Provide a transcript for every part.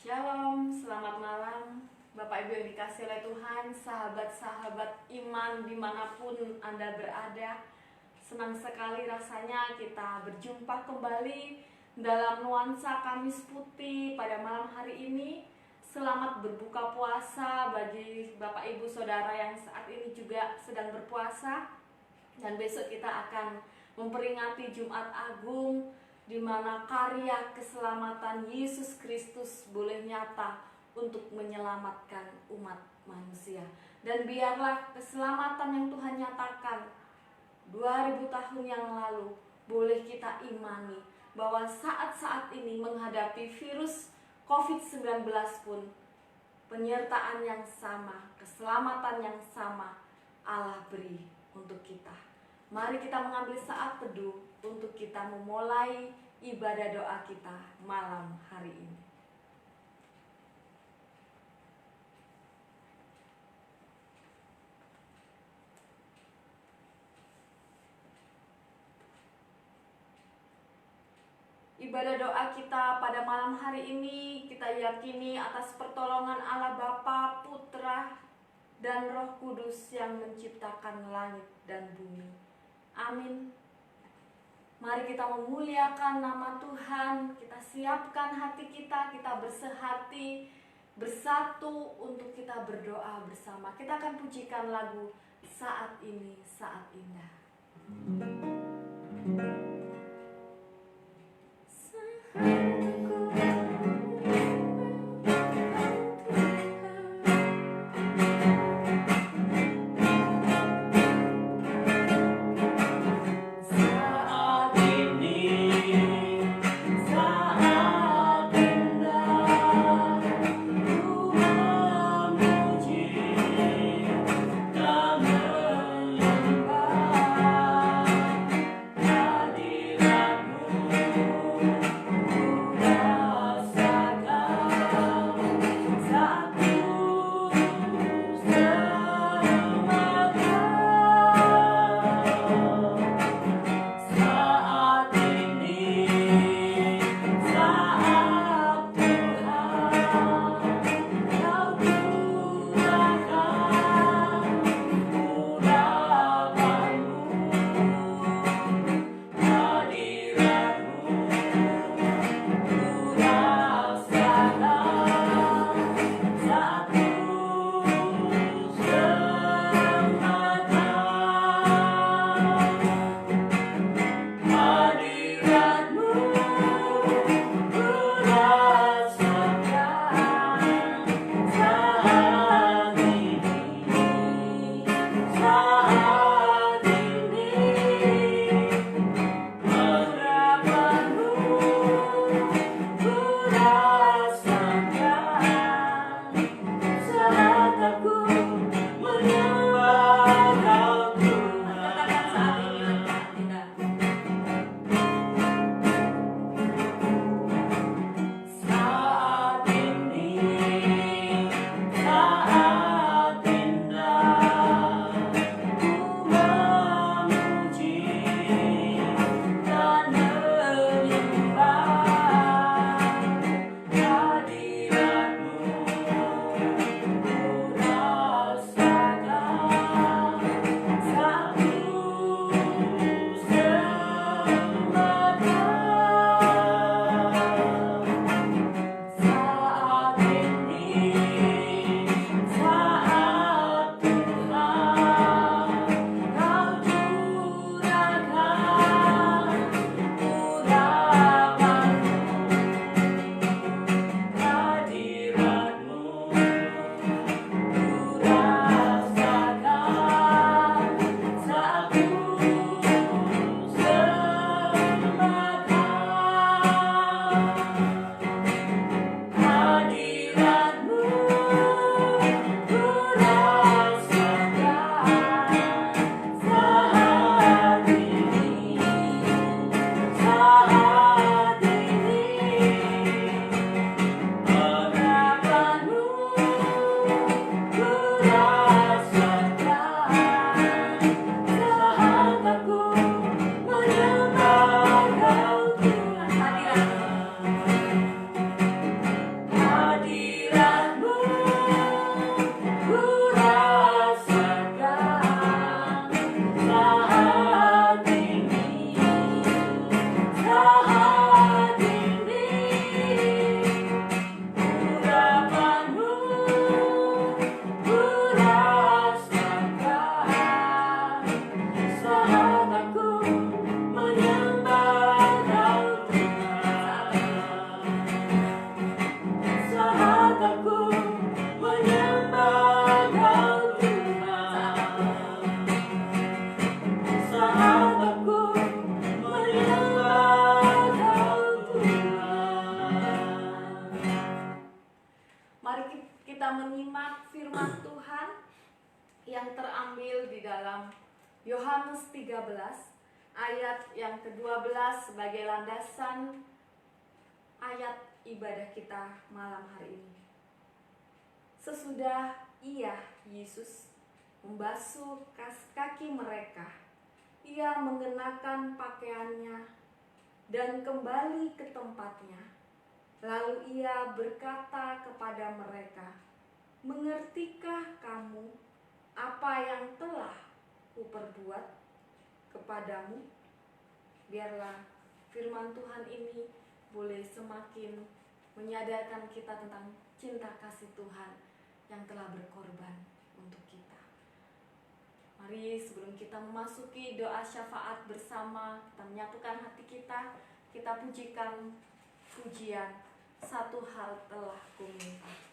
Shalom, selamat malam Bapak Ibu yang dikasih oleh Tuhan, sahabat-sahabat iman dimanapun Anda berada. Senang sekali rasanya kita berjumpa kembali dalam nuansa Kamis Putih pada malam hari ini. Selamat berbuka puasa bagi Bapak Ibu Saudara yang saat ini juga sedang berpuasa. Dan besok kita akan memperingati Jumat Agung, di mana karya keselamatan Yesus Kristus boleh nyata untuk menyelamatkan umat manusia. Dan biarlah keselamatan yang Tuhan nyatakan 2000 tahun yang lalu boleh kita imani bahwa saat-saat ini menghadapi virus COVID-19 pun penyertaan yang sama, keselamatan yang sama Allah beri untuk kita. Mari kita mengambil saat teduh untuk kita memulai ibadah doa kita malam hari ini. Ibadah doa kita pada malam hari ini kita yakini atas pertolongan Allah Bapa, Putra, dan Roh Kudus yang menciptakan langit dan bumi. Amin. Mari kita memuliakan nama Tuhan, kita siapkan hati kita bersehati, bersatu untuk kita berdoa bersama. Kita akan pujikan lagu Saat Ini Saat Indah. Tadi ke-12 sebagai landasan ayat ibadah kita malam hari ini. Sesudah Ia, Yesus, membasuh kaki mereka, Ia mengenakan pakaiannya dan kembali ke tempatnya. Lalu Ia berkata kepada mereka, "Mengertikah kamu apa yang telah kuperbuat kepadamu?" Biarlah firman Tuhan ini boleh semakin menyadarkan kita tentang cinta kasih Tuhan yang telah berkorban untuk kita. Mari sebelum kita memasuki doa syafaat bersama, kita menyatukan hati kita pujikan pujian "Satu Hal Telah Kuminta".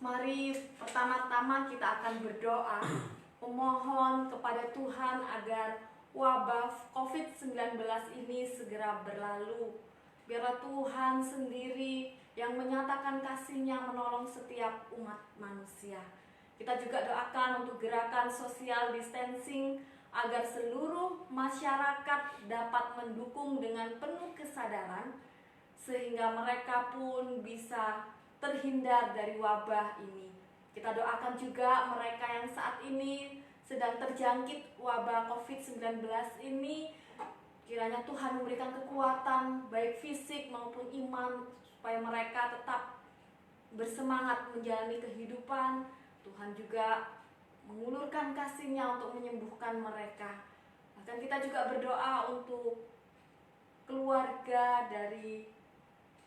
Mari pertama-tama kita akan berdoa memohon kepada Tuhan agar wabah COVID-19 ini segera berlalu. Biarlah Tuhan sendiri yang menyatakan kasih-Nya menolong setiap umat manusia. Kita juga doakan untuk gerakan social distancing agar seluruh masyarakat dapat mendukung dengan penuh kesadaran sehingga mereka pun bisa terhindar dari wabah ini. Kita doakan juga mereka yang saat ini sedang terjangkit wabah COVID-19 ini, kiranya Tuhan memberikan kekuatan baik fisik maupun iman supaya mereka tetap bersemangat menjalani kehidupan. Tuhan juga mengulurkan kasih-Nya untuk menyembuhkan mereka. Bahkan kita juga berdoa untuk keluarga dari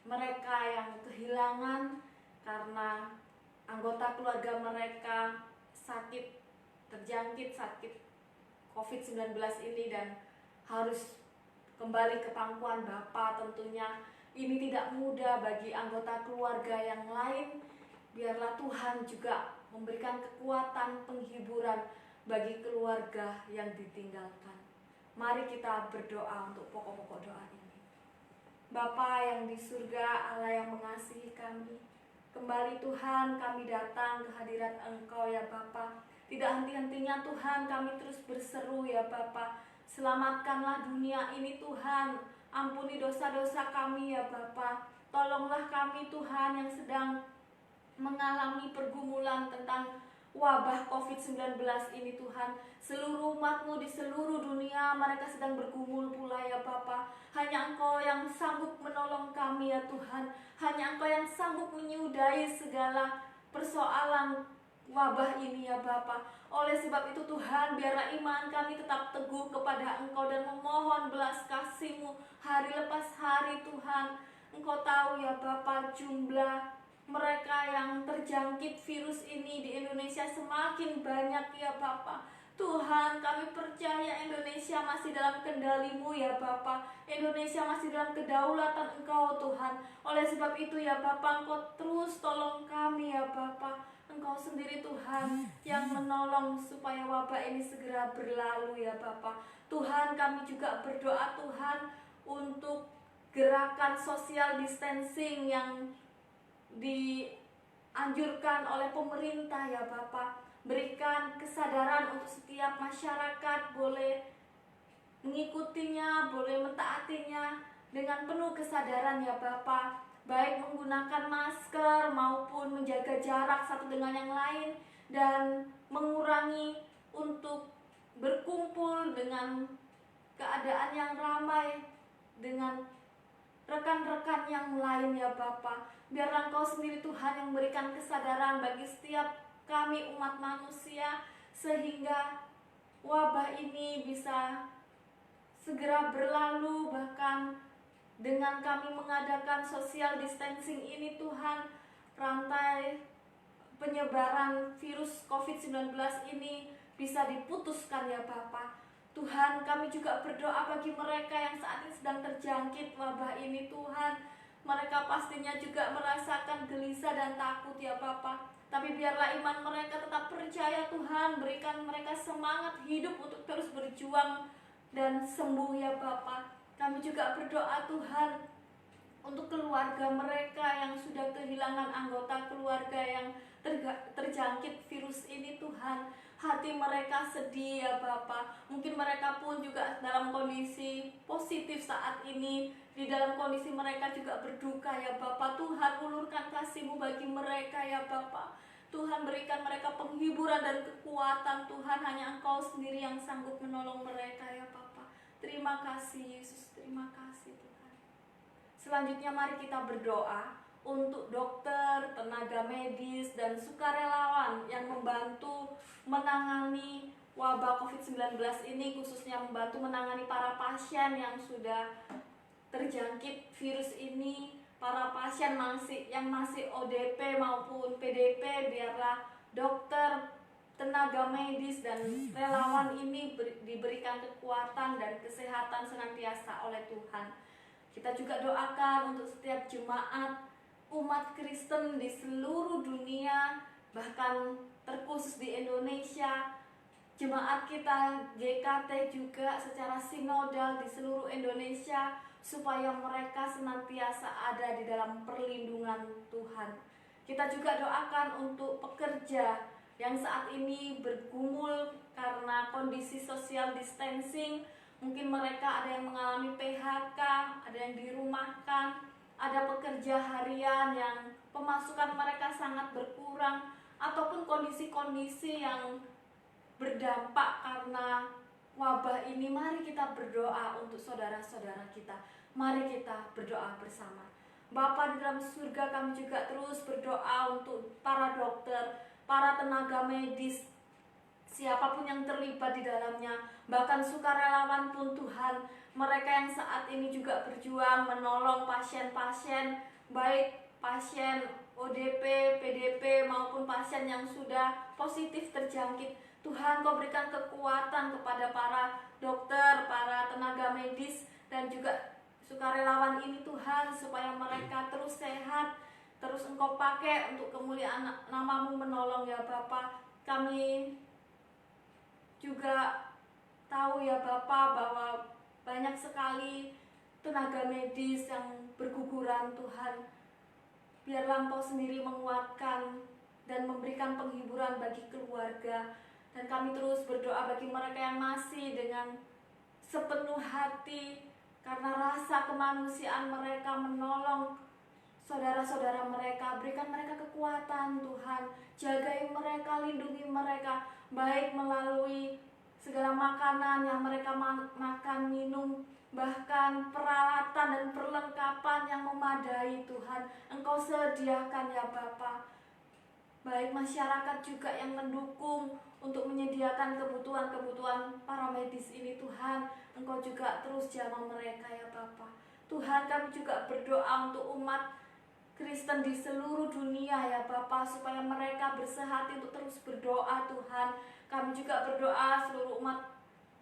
mereka yang kehilangan karena anggota keluarga mereka terjangkit sakit COVID-19 ini dan harus kembali ke pangkuan Bapa. Tentunya ini tidak mudah bagi anggota keluarga yang lain. Biarlah Tuhan juga memberikan kekuatan penghiburan bagi keluarga yang ditinggalkan. Mari kita berdoa untuk pokok-pokok doa ini. Bapa yang di surga, Allah yang mengasihi kami, kembali Tuhan kami datang ke hadirat Engkau ya Bapa. Tidak henti-hentinya Tuhan kami terus berseru ya Bapa, selamatkanlah dunia ini Tuhan, ampuni dosa-dosa kami ya Bapa. Tolonglah kami Tuhan yang sedang mengalami pergumulan tentang wabah COVID-19 ini Tuhan. Seluruh umat-Mu di seluruh dunia mereka sedang bergumul pula ya Bapa. Hanya Engkau yang sanggup menolong kami ya Tuhan. Hanya Engkau yang sanggup menyudahi segala persoalan wabah ini ya Bapa. Oleh sebab itu Tuhan, biarlah iman kami tetap teguh kepada Engkau dan memohon belas kasih-Mu hari lepas hari Tuhan. Engkau tahu ya Bapa, jumlah mereka yang terjangkit virus ini di Indonesia semakin banyak ya Bapa. Tuhan, kami percaya Indonesia masih dalam kendali-Mu ya Bapa. Indonesia masih dalam kedaulatan Engkau Tuhan. Oleh sebab itu ya Bapa, Engkau terus tolong kami ya Bapa. Engkau sendiri Tuhan yang menolong supaya wabah ini segera berlalu ya Bapa. Tuhan, kami juga berdoa Tuhan untuk gerakan social distancing yang dianjurkan oleh pemerintah ya Bapak. Berikan kesadaran untuk setiap masyarakat boleh mengikutinya, boleh mentaatinya dengan penuh kesadaran ya Bapak. Baik menggunakan masker maupun menjaga jarak satu dengan yang lain, dan mengurangi untuk berkumpul dengan keadaan yang ramai dengan rekan-rekan yang lain ya Bapa. Biarlah Engkau sendiri Tuhan yang memberikan kesadaran bagi setiap kami umat manusia, sehingga wabah ini bisa segera berlalu. Bahkan dengan kami mengadakan social distancing ini Tuhan, rantai penyebaran virus COVID-19 ini bisa diputuskan ya Bapa. Tuhan, kami juga berdoa bagi mereka yang saat ini sedang terjangkit wabah ini Tuhan. Mereka pastinya juga merasakan gelisah dan takut ya Bapa. Tapi biarlah iman mereka tetap percaya Tuhan. Berikan mereka semangat hidup untuk terus berjuang dan sembuh ya Bapa. Kami juga berdoa Tuhan untuk keluarga mereka yang sudah kehilangan anggota keluarga yang terjangkit virus ini Tuhan. Hati mereka sedih ya Bapa. Mungkin mereka pun juga dalam kondisi positif saat ini. Di dalam kondisi mereka juga berduka ya Bapa. Tuhan, ulurkan kasih-Mu bagi mereka ya Bapa. Tuhan, berikan mereka penghiburan dan kekuatan Tuhan. Hanya Engkau sendiri yang sanggup menolong mereka ya Bapa. Terima kasih Yesus, terima kasih Tuhan. Selanjutnya mari kita berdoa untuk dokter, tenaga medis, dan sukarelawan yang membantu menangani wabah COVID-19 ini, khususnya membantu menangani para pasien yang sudah terjangkit virus ini, para pasien yang masih ODP maupun PDP. Biarlah dokter, tenaga medis, dan relawan ini diberikan kekuatan dan kesehatan senantiasa oleh Tuhan. Kita juga doakan untuk setiap jemaat umat Kristen di seluruh dunia, bahkan terkhusus di Indonesia. Jemaat kita GKT juga secara sinodal di seluruh Indonesia, supaya mereka senantiasa ada di dalam perlindungan Tuhan. Kita juga doakan untuk pekerja yang saat ini bergumul karena kondisi social distancing. Mungkin mereka ada yang mengalami PHK, ada yang dirumahkan, ada pekerja harian yang pemasukan mereka sangat berkurang, ataupun kondisi-kondisi yang berdampak karena wabah ini. Mari kita berdoa untuk saudara-saudara kita. Mari kita berdoa bersama. Bapa di dalam surga, kami juga terus berdoa untuk para dokter, para tenaga medis, siapapun yang terlibat di dalamnya, bahkan sukarelawan pun Tuhan. Mereka yang saat ini juga berjuang menolong pasien-pasien, baik pasien ODP, PDP maupun pasien yang sudah positif terjangkit. Tuhan, Kau berikan kekuatan kepada para dokter, para tenaga medis, dan juga sukarelawan ini Tuhan, supaya mereka terus sehat, terus Engkau pakai untuk kemuliaan nama-Mu menolong ya Bapa. Kami juga tahu ya Bapa bahwa banyak sekali tenaga medis yang berguguran Tuhan. Biarlah Engkau sendiri menguatkan dan memberikan penghiburan bagi keluarga. Dan kami terus berdoa bagi mereka yang masih dengan sepenuh hati karena rasa kemanusiaan mereka menolong saudara-saudara mereka, berikan mereka kekuatan Tuhan, jagai mereka, lindungi mereka, baik melalui segala makanan yang mereka makan, minum, bahkan peralatan dan perlengkapan yang memadai Tuhan, Engkau sediakan ya Bapa. Baik masyarakat juga yang mendukung untuk menyediakan kebutuhan-kebutuhan para medis ini Tuhan, Engkau juga terus jamah mereka ya Bapa. Tuhan, kami juga berdoa untuk umat Kristen di seluruh dunia ya Bapa, supaya mereka bersehati untuk terus berdoa Tuhan. Kami juga berdoa seluruh umat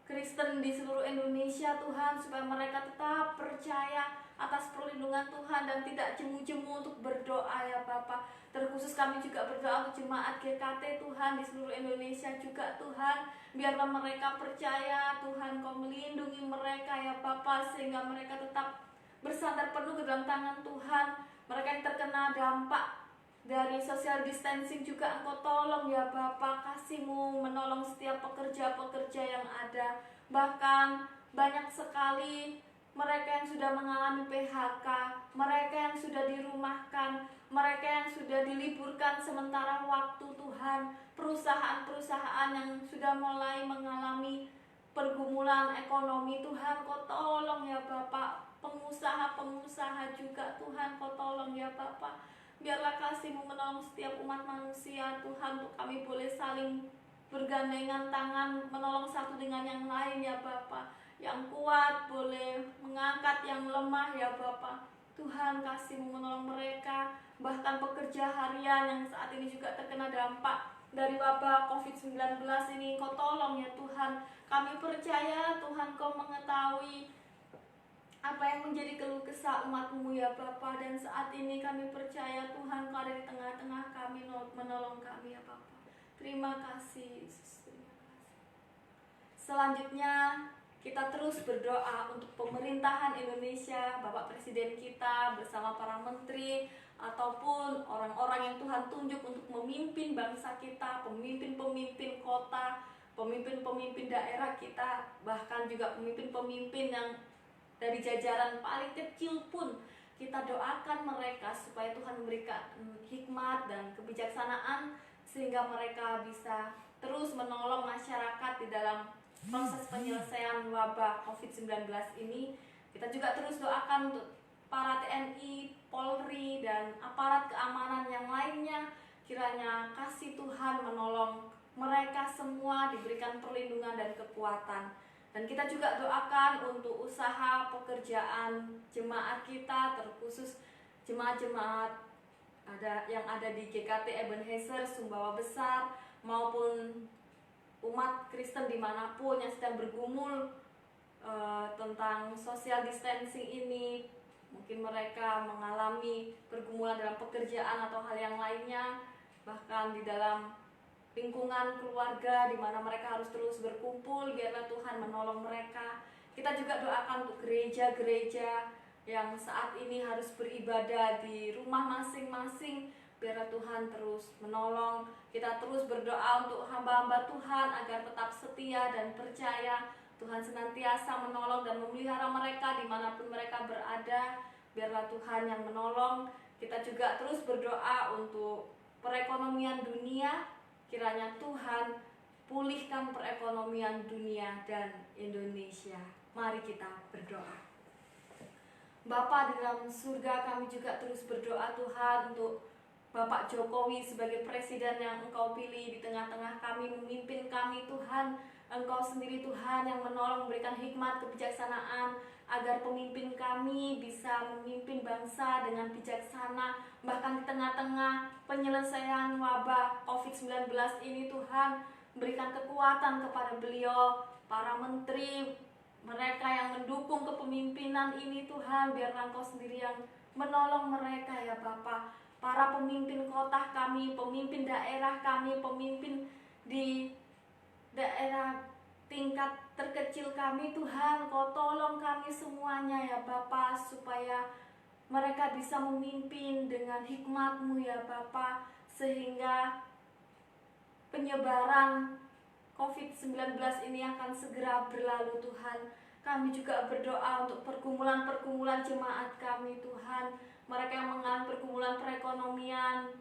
Kristen di seluruh Indonesia Tuhan, supaya mereka tetap percaya atas perlindungan Tuhan dan tidak jemu-jemu untuk berdoa ya Bapa. Terkhusus kami juga berdoa untuk jemaat GKT Tuhan di seluruh Indonesia juga Tuhan. Biarlah mereka percaya Tuhan, Kau melindungi mereka ya Bapa, sehingga mereka tetap bersandar penuh ke dalam tangan Tuhan. Mereka yang terkena dampak dari social distancing juga Engkau tolong ya Bapa, kasih-Mu menolong setiap pekerja-pekerja yang ada. Bahkan banyak sekali mereka yang sudah mengalami PHK, mereka yang sudah dirumahkan, mereka yang sudah diliburkan sementara waktu Tuhan, perusahaan-perusahaan yang sudah mulai mengalami pergumulan ekonomi Tuhan, Kau tolong ya Bapa. Pengusaha-pengusaha juga Tuhan, Kau tolong ya Bapa. Biarlah kasih-Mu menolong setiap umat manusia Tuhan, untuk kami boleh saling bergandengan tangan, menolong satu dengan yang lain ya Bapa. Yang kuat boleh mengangkat yang lemah ya Bapa. Tuhan, kasih-Mu menolong mereka, bahkan pekerja harian yang saat ini juga terkena dampak dari wabah COVID-19 ini. Kau tolong ya Tuhan. Kami percaya Tuhan, Kau mengetahui apa yang menjadi keluh kesah umat-Mu ya Bapa, dan saat ini kami percaya Tuhan, Kau ada di tengah-tengah kami, menolong kami ya Bapa. Terima kasih Yesus, terima kasih. Selanjutnya kita terus berdoa untuk pemerintahan Indonesia, Bapak Presiden kita bersama para menteri ataupun orang-orang yang Tuhan tunjuk untuk memimpin bangsa kita, pemimpin-pemimpin kota, pemimpin-pemimpin daerah kita, bahkan juga pemimpin-pemimpin yang dari jajaran paling kecil pun. Kita doakan mereka supaya Tuhan memberikan hikmat dan kebijaksanaan, sehingga mereka bisa terus menolong masyarakat di dalam proses penyelesaian wabah COVID-19 ini. Kita juga terus doakan untuk para TNI, Polri, dan aparat keamanan yang lainnya. Kiranya kasih Tuhan menolong mereka semua, diberikan perlindungan dan kekuatan. Dan kita juga doakan untuk usaha pekerjaan jemaat kita, terkhusus jemaat-jemaat yang ada di GKT Ebenezer Sumbawa Besar, maupun umat Kristen dimanapun yang sedang bergumul tentang social distancing ini. Mungkin mereka mengalami pergumulan dalam pekerjaan atau hal yang lainnya, bahkan di dalam lingkungan keluarga di mana mereka harus terus berkumpul. Biarlah Tuhan menolong mereka. Kita juga doakan untuk gereja-gereja yang saat ini harus beribadah di rumah masing-masing. Biarlah Tuhan terus menolong. Kita terus berdoa untuk hamba-hamba Tuhan agar tetap setia dan percaya. Tuhan senantiasa menolong dan memelihara mereka dimanapun mereka berada. Biarlah Tuhan yang menolong. Kita juga terus berdoa untuk perekonomian dunia. Kiranya Tuhan pulihkan perekonomian dunia dan Indonesia. Mari kita berdoa. Bapa di dalam surga, kami juga terus berdoa Tuhan untuk Bapak Jokowi sebagai presiden yang Engkau pilih di tengah-tengah kami, memimpin kami Tuhan. Engkau sendiri Tuhan yang menolong, memberikan hikmat kebijaksanaan agar pemimpin kami bisa memimpin bangsa dengan bijaksana. Bahkan di tengah-tengah penyelesaian wabah COVID-19 ini Tuhan, berikan kekuatan kepada beliau, para menteri, mereka yang mendukung kepemimpinan ini Tuhan. Biarlah Engkau sendiri yang menolong mereka ya Bapa. Para pemimpin kota kami, pemimpin daerah kami, pemimpin di daerah tingkat terkecil kami Tuhan, Kau tolong kami semuanya ya Bapa, supaya mereka bisa memimpin dengan hikmat-Mu ya Bapa, sehingga penyebaran COVID-19 ini akan segera berlalu Tuhan. Kami juga berdoa untuk pergumulan-pergumulan jemaat kami Tuhan, mereka yang mengalami pergumulan perekonomian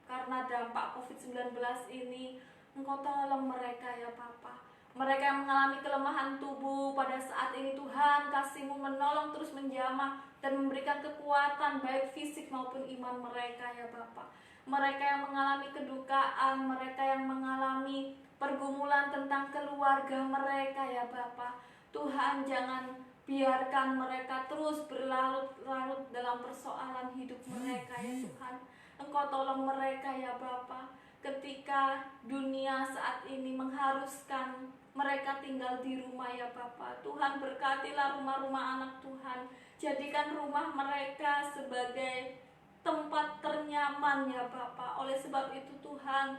karena dampak COVID-19 ini. Engkau tolong mereka ya Bapa. Mereka yang mengalami kelemahan tubuh pada saat ini, Tuhan, kasih-Mu menolong terus menjamah dan memberikan kekuatan baik fisik maupun iman mereka ya Bapa. Mereka yang mengalami kedukaan, mereka yang mengalami pergumulan tentang keluarga mereka ya Bapa. Tuhan, jangan biarkan mereka terus berlarut-larut dalam persoalan hidup mereka ya Tuhan. Engkau tolong mereka ya Bapa. Ketika dunia saat ini mengharuskan mereka tinggal di rumah ya Bapa, Tuhan berkatilah rumah-rumah anak Tuhan. Jadikan rumah mereka sebagai tempat ternyaman ya Bapa. Oleh sebab itu Tuhan,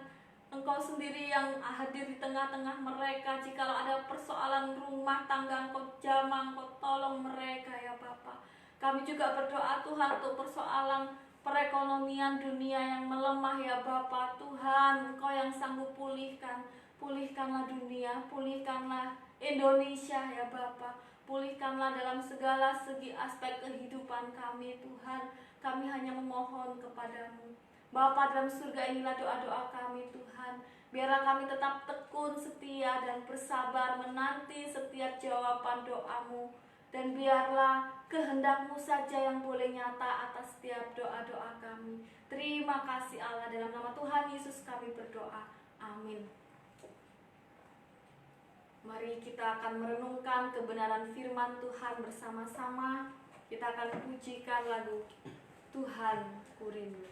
Engkau sendiri yang hadir di tengah-tengah mereka. Jikalau ada persoalan rumah tangga, Engkau jamah, Engkau tolong mereka ya Bapa. Kami juga berdoa Tuhan untuk persoalan perekonomian dunia yang melemah ya Bapa. Tuhan, Engkau yang sanggup pulihkan. Pulihkanlah dunia, pulihkanlah Indonesia ya Bapa. Pulihkanlah dalam segala segi aspek kehidupan kami Tuhan. Kami hanya memohon kepadamu Bapa dalam surga, inilah doa-doa kami Tuhan. Biarlah kami tetap tekun, setia dan bersabar menanti setiap jawaban doa-Mu. Dan biarlah kehendak-Mu saja yang boleh nyata atas setiap doa-doa kami. Terima kasih Allah, dalam nama Tuhan Yesus kami berdoa. Amin. Mari kita akan merenungkan kebenaran firman Tuhan bersama-sama. Kita akan pujikan lagu Tuhan Ku Rindu.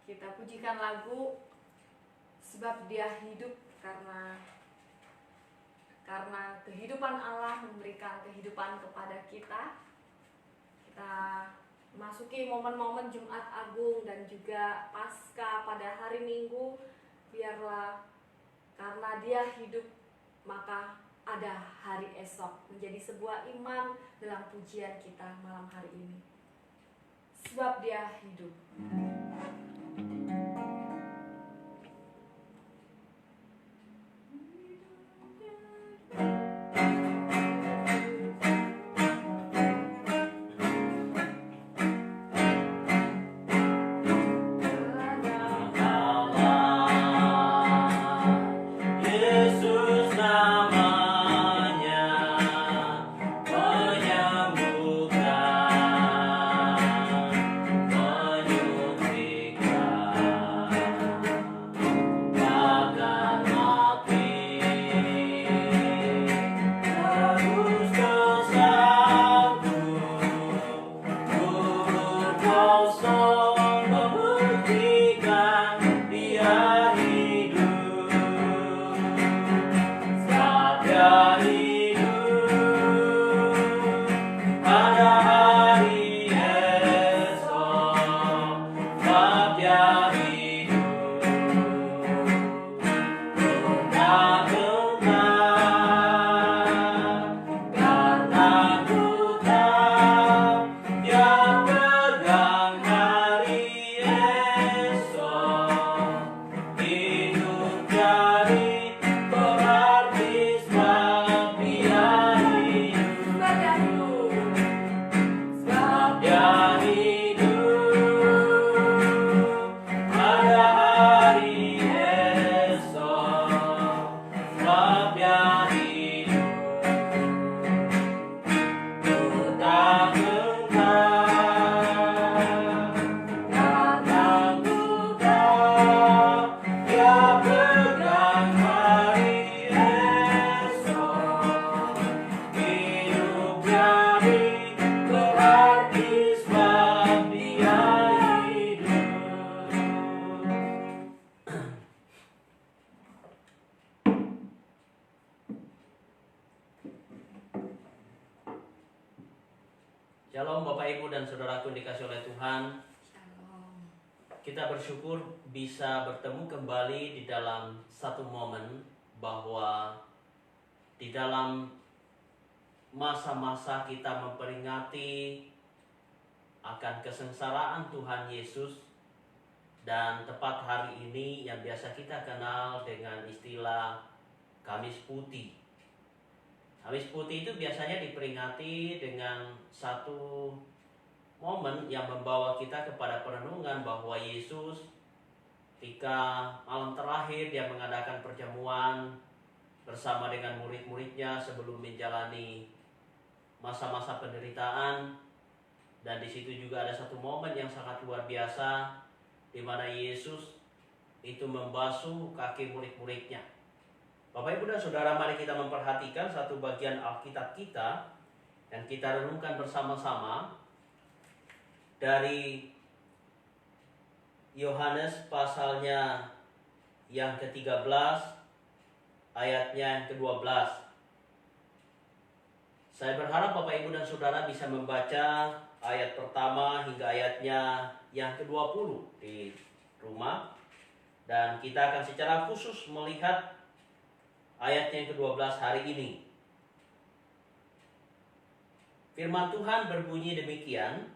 Kita pujikan lagu sebab Dia hidup, karena kehidupan Allah memberikan kehidupan kepada kita. Kita masuki momen-momen Jumat Agung dan juga Paskah pada hari Minggu. Biarlah karena Dia hidup maka ada hari esok, menjadi sebuah iman dalam pujian kita malam hari ini. Sebab Dia hidup. Shalom Bapak Ibu dan Saudaraku dikasih oleh Tuhan. kita bersyukur bisa bertemu kembali di dalam satu momen bahwa di dalam masa-masa kita memperingati akan kesengsaraan Tuhan Yesus, dan tepat hari ini yang biasa kita kenal dengan istilah Kamis Putih. Kamis Putih itu biasanya diperingati dengan satu momen yang membawa kita kepada perenungan bahwa Yesus ketika malam terakhir dia mengadakan perjamuan bersama dengan murid-muridnya sebelum menjalani masa-masa penderitaan. Dan di situ juga ada satu momen yang sangat luar biasa di mana Yesus itu membasuh kaki murid-muridnya. Bapak, Ibu, dan Saudara, mari kita memperhatikan satu bagian Alkitab kita dan kita renungkan bersama-sama dari Yohanes pasalnya yang ke-13 ayatnya yang ke-12. Saya berharap Bapak, Ibu, dan Saudara bisa membaca ayat pertama hingga ayatnya yang ke-20 di rumah. Dan kita akan secara khusus melihat ayatnya yang ke-12 hari ini. Firman Tuhan berbunyi demikian: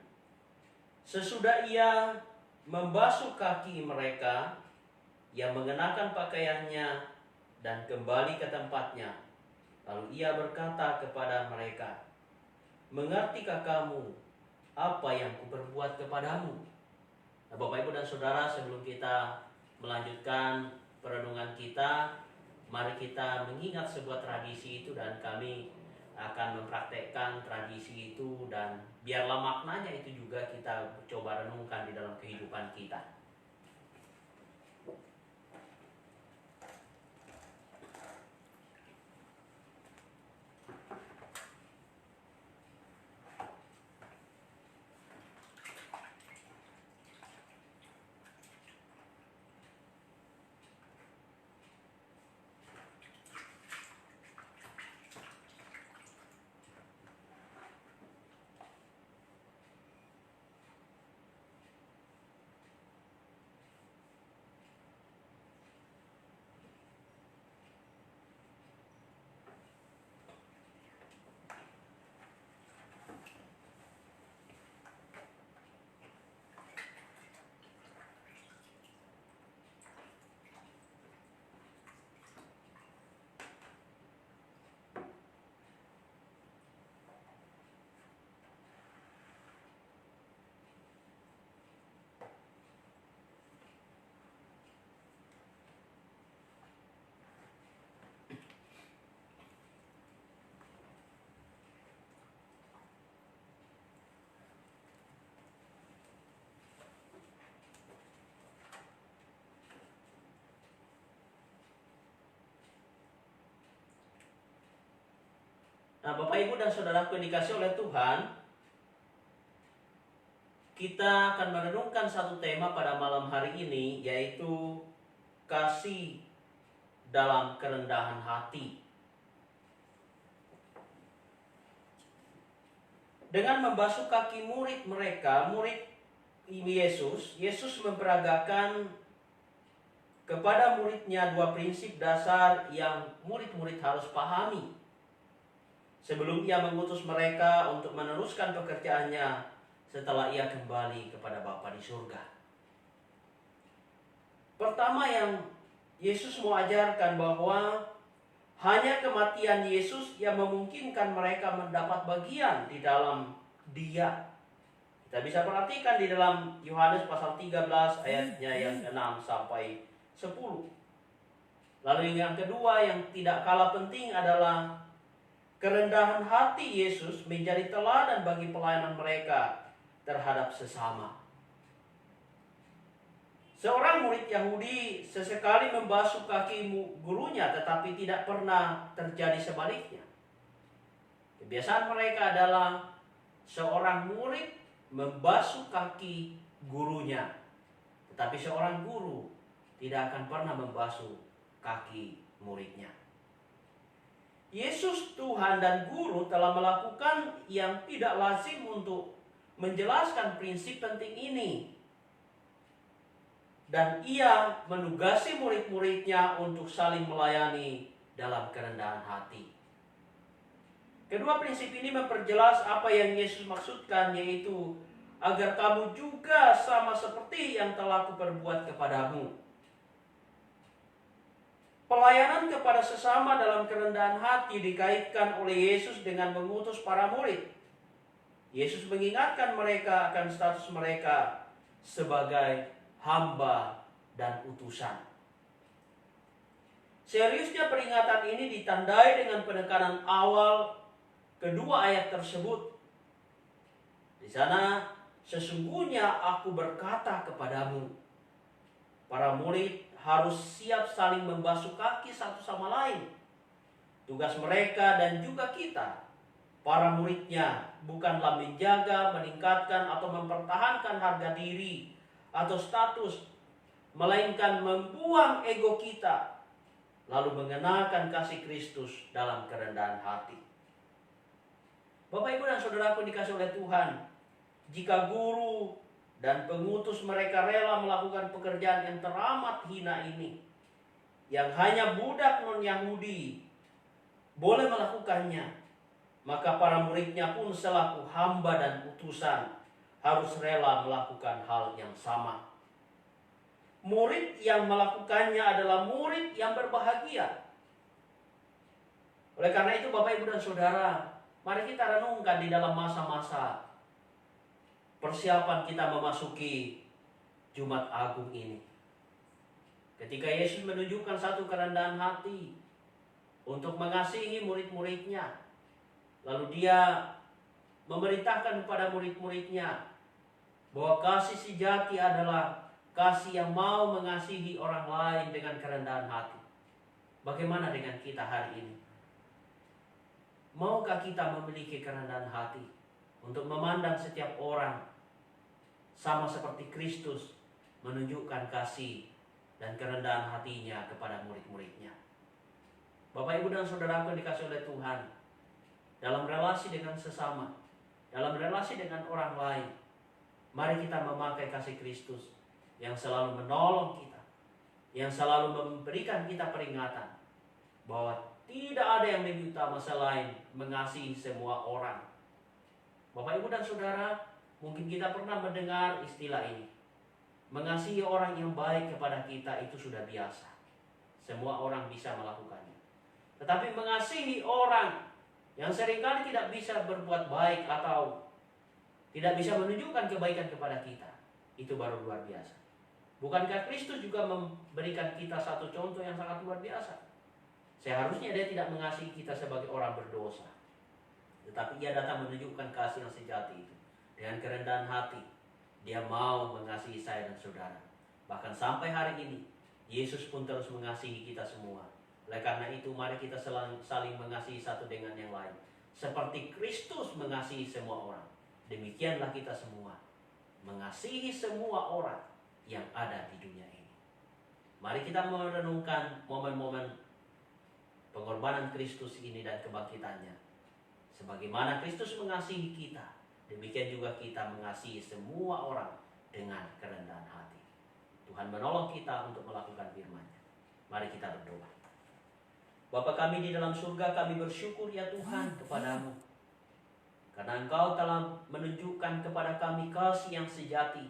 sesudah ia membasuh kaki mereka yang mengenakan pakaiannya dan kembali ke tempatnya, lalu ia berkata kepada mereka, mengertikah kamu apa yang kuperbuat kepadamu? Nah, Bapak, Ibu, dan Saudara, sebelum kita melanjutkan perenungan kita, mari kita mengingat sebuah tradisi itu, dan kami akan mempraktekkan tradisi itu, dan biarlah maknanya itu juga kita coba renungkan di dalam kehidupan kita. Nah, Bapak, Ibu, dan Saudaraku yang dikasihi oleh Tuhan, kita akan merenungkan satu tema pada malam hari ini, yaitu kasih dalam kerendahan hati. Dengan membasuh kaki murid mereka, murid Yesus memperagakan kepada muridnya dua prinsip dasar yang murid-murid harus pahami sebelum ia mengutus mereka untuk meneruskan pekerjaannya setelah ia kembali kepada Bapa di surga. Pertama yang Yesus mau ajarkan bahwa hanya kematian Yesus yang memungkinkan mereka mendapat bagian di dalam Dia. Kita bisa perhatikan di dalam Yohanes pasal 13 ayatnya yang 6 sampai 10. Lalu yang kedua yang tidak kalah penting adalah kerendahan hati Yesus menjadi teladan bagi pelayanan mereka terhadap sesama. Seorang murid Yahudi sesekali membasuh kaki gurunya, tetapi tidak pernah terjadi sebaliknya. Kebiasaan mereka adalah seorang murid membasuh kaki gurunya, tetapi seorang guru tidak akan pernah membasuh kaki muridnya. Yesus, Tuhan dan Guru, telah melakukan yang tidak lazim untuk menjelaskan prinsip penting ini. dan ia menugasi murid-muridnya untuk saling melayani dalam kerendahan hati. Kedua prinsip ini memperjelas apa yang Yesus maksudkan, yaitu agar kamu juga sama seperti yang telah kuperbuat kepadamu. Pelayanan kepada sesama dalam kerendahan hati dikaitkan oleh Yesus dengan mengutus para murid. Yesus mengingatkan mereka akan status mereka sebagai hamba dan utusan. Seriusnya peringatan ini ditandai dengan penekanan awal kedua ayat tersebut. Di sana, sesungguhnya aku berkata kepadamu, para murid harus siap saling membasuh kaki satu sama lain. Tugas mereka dan juga kita, para muridnya, bukanlah menjaga, meningkatkan, atau mempertahankan harga diri atau status, melainkan membuang ego kita, lalu mengenakan kasih Kristus dalam kerendahan hati. Bapak, Ibu, dan Saudaraku dikasih oleh Tuhan, jika guru dan pengutus mereka rela melakukan pekerjaan yang teramat hina ini, yang hanya budak non-Yahudi boleh melakukannya, maka para muridnya pun selaku hamba dan utusan harus rela melakukan hal yang sama. Murid yang melakukannya adalah murid yang berbahagia. Oleh karena itu, Bapak, Ibu, dan Saudara, mari kita renungkan di dalam masa-masa persiapan kita memasuki Jumat Agung ini. Ketika Yesus menunjukkan satu kerendahan hati untuk mengasihi murid-muridnya, lalu dia memerintahkan kepada murid-muridnya bahwa kasih sejati adalah kasih yang mau mengasihi orang lain dengan kerendahan hati. Bagaimana dengan kita hari ini? Maukah kita memiliki kerendahan hati untuk memandang setiap orang sama seperti Kristus menunjukkan kasih dan kerendahan hatinya kepada murid-muridnya? Bapak, Ibu, dan Saudaraku dikasih oleh Tuhan, dalam relasi dengan sesama, dalam relasi dengan orang lain, mari kita memakai kasih Kristus yang selalu menolong kita, yang selalu memberikan kita peringatan bahwa tidak ada yang lebih utama selain mengasihi semua orang. Bapak, Ibu, dan Saudara, mungkin kita pernah mendengar istilah ini. Mengasihi orang yang baik kepada kita itu sudah biasa. Semua orang bisa melakukannya. Tetapi mengasihi orang yang seringkali tidak bisa berbuat baik atau tidak bisa menunjukkan kebaikan kepada kita, itu baru luar biasa. Bukankah Kristus juga memberikan kita satu contoh yang sangat luar biasa? Seharusnya dia tidak mengasihi kita sebagai orang berdosa, tetapi ia datang menunjukkan kasih yang sejati itu. Dengan kerendahan hati, dia mau mengasihi saya dan saudara. Bahkan sampai hari ini, Yesus pun terus mengasihi kita semua. Oleh karena itu, mari kita saling mengasihi satu dengan yang lain. Seperti Kristus mengasihi semua orang, demikianlah kita semua mengasihi semua orang yang ada di dunia ini. Mari kita merenungkan momen-momen pengorbanan Kristus ini dan kebangkitannya. Sebagaimana Kristus mengasihi kita, demikian juga kita mengasihi semua orang dengan kerendahan hati. Tuhan menolong kita untuk melakukan firman-Nya. Mari kita berdoa. Bapa kami di dalam surga, kami bersyukur ya Tuhan kepadamu, karena Engkau telah menunjukkan kepada kami kasih yang sejati,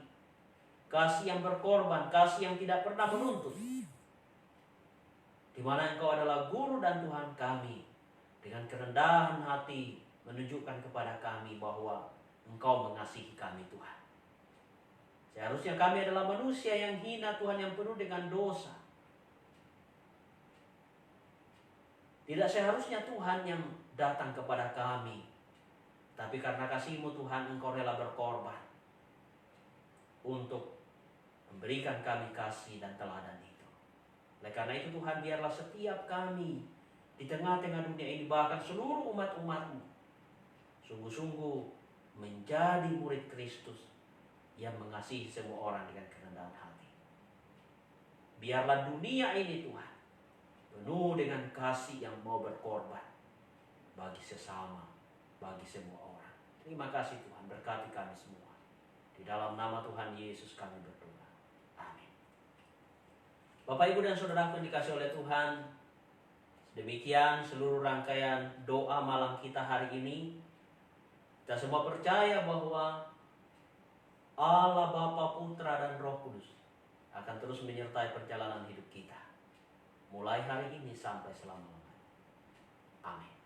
kasih yang berkorban, kasih yang tidak pernah menuntut, di mana Engkau adalah guru dan Tuhan kami. Dengan kerendahan hati menunjukkan kepada kami bahwa Engkau mengasihi kami Tuhan. Seharusnya kami adalah manusia yang hina Tuhan, yang penuh dengan dosa. Tidak seharusnya Tuhan yang datang kepada kami, tapi karena kasih-Mu Tuhan, Engkau rela berkorban untuk memberikan kami kasih dan teladan itu. Oleh karena itu Tuhan, biarlah setiap kami di tengah-tengah dunia ini, bahkan seluruh umat-umat-Mu, sungguh-sungguh menjadi murid Kristus yang mengasihi semua orang dengan kerendahan hati. Biarlah dunia ini Tuhan penuh dengan kasih yang mau berkorban bagi sesama, bagi semua orang. Terima kasih Tuhan, berkati kami semua. Di dalam nama Tuhan Yesus kami berdoa. Amin. Bapak, Ibu, dan Saudaraku yang dikasih oleh Tuhan, demikian seluruh rangkaian doa malam kita hari ini. Kita semua percaya bahwa Allah Bapa, Putra, dan Roh Kudus akan terus menyertai perjalanan hidup kita, mulai hari ini sampai selama-lamanya. Amin.